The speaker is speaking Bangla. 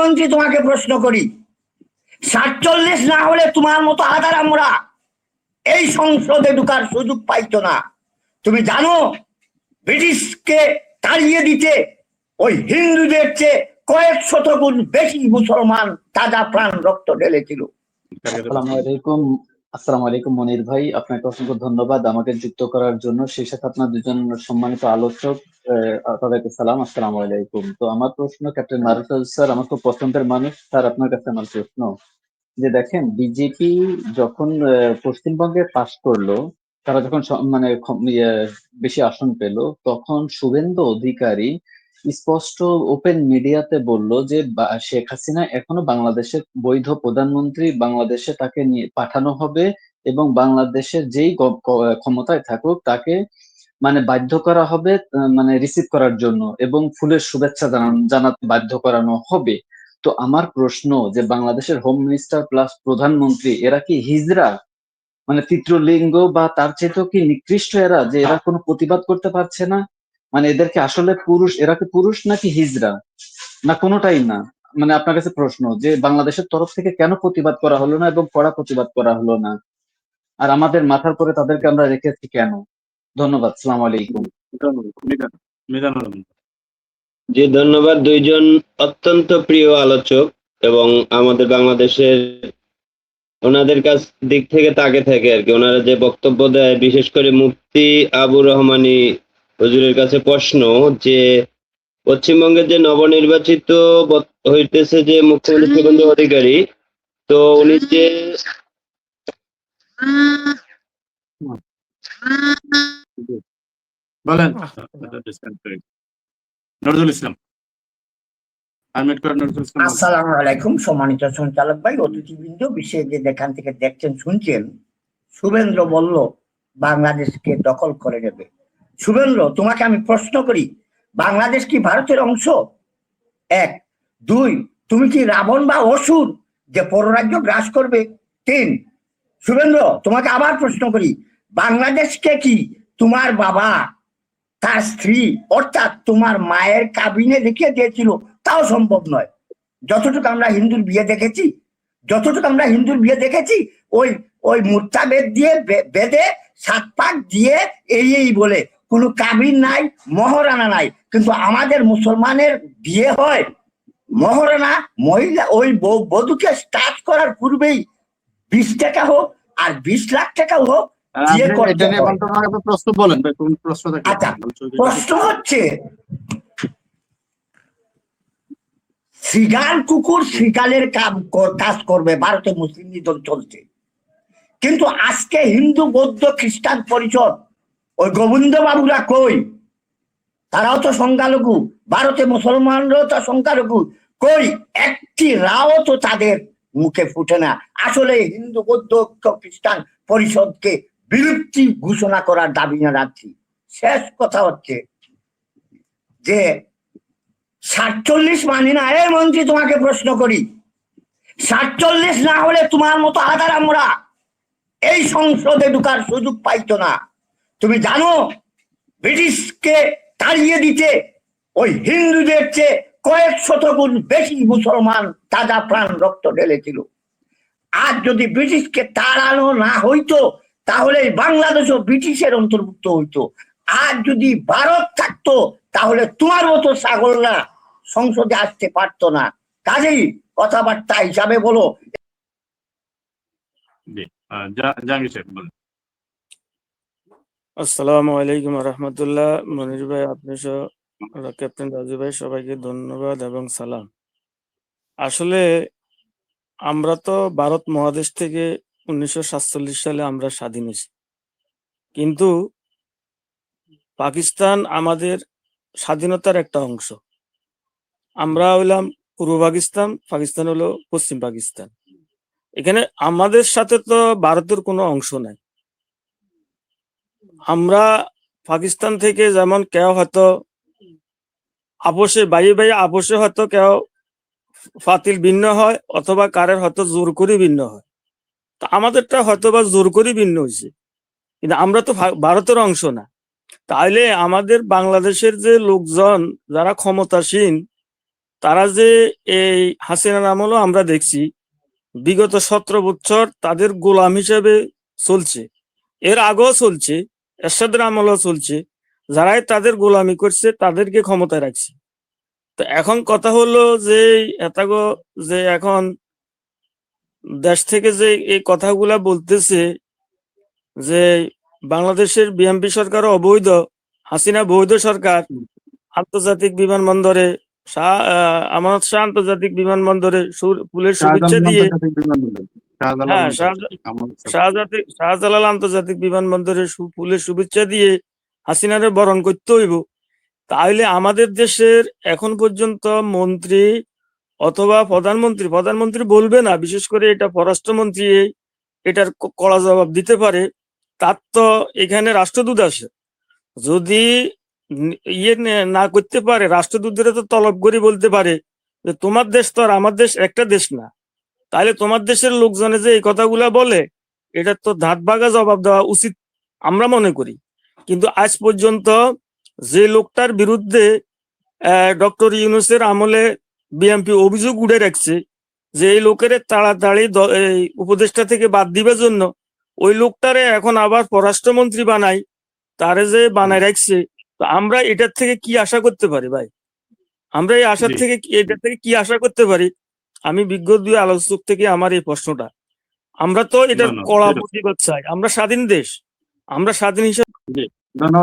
মন্ত্রী তোমাকে প্রশ্ন করি, 47 না হলে তোমার মতো আধার আমরা এই সংসদে ঢুকার সুযোগ পাইতো না। তুমি জানো ব্রিটিশকে তাড়িয়ে দিতে ওই হিন্দুদের চেয়ে কয়েক শত গুণ বেশি মুসলমান তাজা প্রাণ রক্ত ঢেলেছিল। আসসালামু আলাইকুম মনির ভাই, আপনাকে অসংখ্য ধন্যবাদ আমাকে যুক্ত করার জন্য। সেই সাথে আপনার দুজন সম্মানিত আলোচক, তাদেরকে সালাম, আসসালামু আলাইকুম। তো আমার প্রশ্ন ক্যাপ্টেন মারুফ স্যার, আমার খুব পছন্দের মানুষ স্যার, আপনার কাছে আমার প্রশ্ন যে দেখেন, বিজেপি যখন পশ্চিমবঙ্গে পাশ করলো, তারা যখন বেশি আসন পেল, তখন শুভেন্দু অধিকারী স্পষ্ট ওপেন মিডিয়াতে বলল যে শেখ হাসিনা এখনো বাংলাদেশের বৈধ প্রধানমন্ত্রী, বাংলাদেশে তাকে নিয়ে পাঠানো হবে এবং বাংলাদেশের যেই ক্ষমতায় থাকুক তাকে বাধ্য করা হবে রিসিভ করার জন্য এবং ফুলের শুভেচ্ছা জানাতে বাধ্য করানো হবে। তো আমার প্রশ্ন যে বাংলাদেশের হোম মিনিস্টার প্লাস প্রধানমন্ত্রী এরা কি হিজড়া, তৃতীয় লিঙ্গ বা তার চেয়েও কি নিকৃষ্ট এরা, যে এরা কোনো প্রতিবাদ করতে পারছে না? এদেরকে আসলে পুরুষ, এরা কি পুরুষ নাকি হিজড়া, না কোনোটাই না? আপনার কাছে প্রশ্ন যে বাংলাদেশের তরফ থেকে কেন প্রতিবাদ করা হলো না এবং কড়া প্রতিবাদ করা হলো না, আর আমাদের মাথার পরে তাদেরকে আমরা রেখেছি কেন? ধন্যবাদ, সালাম আলাইকুম। জি ধন্যবাদ, দুইজন অত্যন্ত প্রিয় আলোচক এবং আমাদের বাংলাদেশের ওনাদের কাছ দিক থেকে তাকে থাকে আর কি, ওনারা যে বক্তব্য দেয়, বিশেষ করে মুফতি আবু রহমানী হুজুরের কাছে প্রশ্ন যে পশ্চিমবঙ্গের যে নবনির্বাচিত হইতেছে যে মুখ্যমন্ত্রী শুভেন্দু অধিকারী, তো উনি যে বলেন নজরুল ইসলাম। আসসালামু আলাইকুম সম্মানিত সঞ্চালক ভাই, অতিথিবৃন্দ, বিশেষ যে যেখান থেকে দেখছেন শুনছেন। শুভেন্দ্র বলল বাংলাদেশকে দখল করে নেবে। শুভেন্দ্র, তোমাকে আমি প্রশ্ন করি, বাংলাদেশ কি ভারতের অংশ? 1, 2, তুমি কি রাবণ বা অসুর যে পররাজ্য গ্রাস করবে? 3, শুভেন্দ্র, তোমাকে আবার প্রশ্ন করি, বাংলাদেশকে কি তোমার বাবা তার স্ত্রী অর্থাৎ তোমার মায়ের কাবিনে দেখিয়ে দিয়েছিল? তাও সম্ভব নয়। যতটুকু আমরা হিন্দুর বিয়ে দেখেছি ওই ওই মুর্তাবেদ দিয়ে বেদে 7 পাক দিয়ে এই বলে কোনো কাবিন নাই, মহারানা নাই। কিন্তু আমাদের মুসলমানের বিয়ে হয় মহারানা, মহিলা ওই বধূকে স্টার্ট করার পূর্বেই 20 টাকা হোক আর 20 লাখ টাকা হোক দিয়ে করতে হয়। প্রশ্ন বলেন। আচ্ছা, প্রশ্ন হচ্ছে, শ্রীগাল কুকুর শ্রীগালের কাজ করবে, ভারতে মুসলিম নিধন চলছে। কিন্তু আজকে হিন্দু বৌদ্ধ খ্রিস্টান পরিষদ ওই গোবিন্দ বাবুরা কই? তারাও তো সংখ্যালঘু, ভারতে মুসলমানরাও তো সংখ্যালঘু, কই একটি রাও তো তাদের মুখে ফুটে না। আসলে হিন্দু বৌদ্ধ খ্রিস্টান পরিষদকে বিলুপ্তি ঘোষণা করার দাবি জানাচ্ছি। শেষ কথা হচ্ছে যে 47 মানি না। এই মন্ত্রী, তোমাকে প্রশ্ন করি, 47 না হলে তোমার মতো আধার আমরা এই সংসদে ঢুকার সুযোগ পাইতো না। তুমি জানো ব্রিটিশকে তাড়িয়ে দিতে ওই হিন্দুদের চেয়ে কয়েক শত গুণ বেশি মুসলমান তাজা প্রাণ রক্ত ঢেলেছিল। আর যদি ব্রিটিশকে তাড়ানো না হইতো তাহলে বাংলাদেশও ব্রিটিশের অন্তর্ভুক্ত হইতো। আর যদি ভারত থাকতো তাহলে তোমার মতো ছাগলরা সংসদে আসতে পারতো না। কাজেই কথাবার্তা হিসাবে বলো। আসসালামু আলাইকুম রহমতুল্লাহ। মনির ভাই, আপনি ক্যাপ্টেন রাজু ভাই, সবাইকে ধন্যবাদ এবং সালাম। আসলে আমরা তো ভারত মহাদেশ থেকে 1947 সালে আমরা স্বাধীন হয়েছি, কিন্তু পাকিস্তান আমাদের স্বাধীনতার একটা অংশ। আমরা হইলাম পূর্ব পাকিস্তান, পাকিস্তান হলো পশ্চিম পাকিস্তান। এখানে আমাদের সাথে তো ভারতের কোনো অংশ নাই। আমরা পাকিস্তান থেকে যেমন কেউ হয়তো আপোষে ভাই আপোষে হয়তো কেউ ফাতিল ভিন্ন হয়, অথবা কারের হয়তো জোর করে ভিন্ন হয়। তা আমাদেরটা হয়তো বা জোর করে ভিন্ন হয়েছে, কিন্তু আমরা তো ভারতের অংশ না। তাইলে আমাদের বাংলাদেশের যে লোকজন যারা ক্ষমতাসীন, তারা যে এই হাসিনার আমলও আমরা দেখছি বিগত 17 বছর তাদের গোলাম হিসেবে চলছে, এর আগেও চলছে, এরশাদের আমলও চলছে। যারাই তাদের গোলামি করছে তাদেরকে ক্ষমতায় রাখছে। তো এখন কথা হলো যে এতাগো যে এখন দেশ থেকে যে এই কথাগুলা বলতেছে যে বাংলাদেশের বিএনপি সরকার অবৈধ, হাসিনা বৈধ সরকার, আন্তর্জাতিক বিমানবন্দরে আমানত শাহ আন্তর্জাতিক বিমানবন্দরে ফুলের শুভেচ্ছা দিয়ে, হ্যাঁ শাহজালাল আন্তর্জাতিক বিমানবন্দরে ফুলের শুভেচ্ছা দিয়ে হাসিনারে বরণ করতে হইব। তাহলে আমাদের দেশের এখন পর্যন্ত মন্ত্রী অথবা প্রধানমন্ত্রী বলবে না, বিশেষ করে এটা পররাষ্ট্রমন্ত্রী এটার কড়া জবাব দিতে পারে। তার তো এখানে রাষ্ট্রদূত আছে, যদি ইয়ে না করতে পারে রাষ্ট্রদূতদের তো তলব করে বলতে পারে যে তোমার দেশ তো আর আমার দেশ একটা দেশ না, তাহলে তোমার দেশের লোকজনে যে এই কথাগুলা বলে এটা তো ধাত ভাগা জবাব দেওয়া উচিত আমরা মনে করি। কিন্তু আজ পর্যন্ত যে লোকটার বিরুদ্ধে ডক্টর ইউনূসের আমলে বিএনপি অভিযোগ উঠে রাখছে যে এই লোকের তাড়াতাড়ি এই উপদেষ্টা থেকে বাদ দিবার জন্য, ওই লোকটারে এখন আবার পররাষ্ট্রমন্ত্রী বানাই, তারে যে বানায় রাখছে। তো আমরা এটার থেকে কি আশা করতে পারি ভাই? আমরা এই আশার থেকে এটার থেকে কি আশা করতে পারি? আমি বিজ্ঞ দুই আলোচক থেকে আমার এই প্রশ্নটা, আমরা তো এটার কড়া প্রতিবাদ চাই। আমরা স্বাধীন দেশ, আমরা স্বাধীন হিসাবে ধন্যবাদ।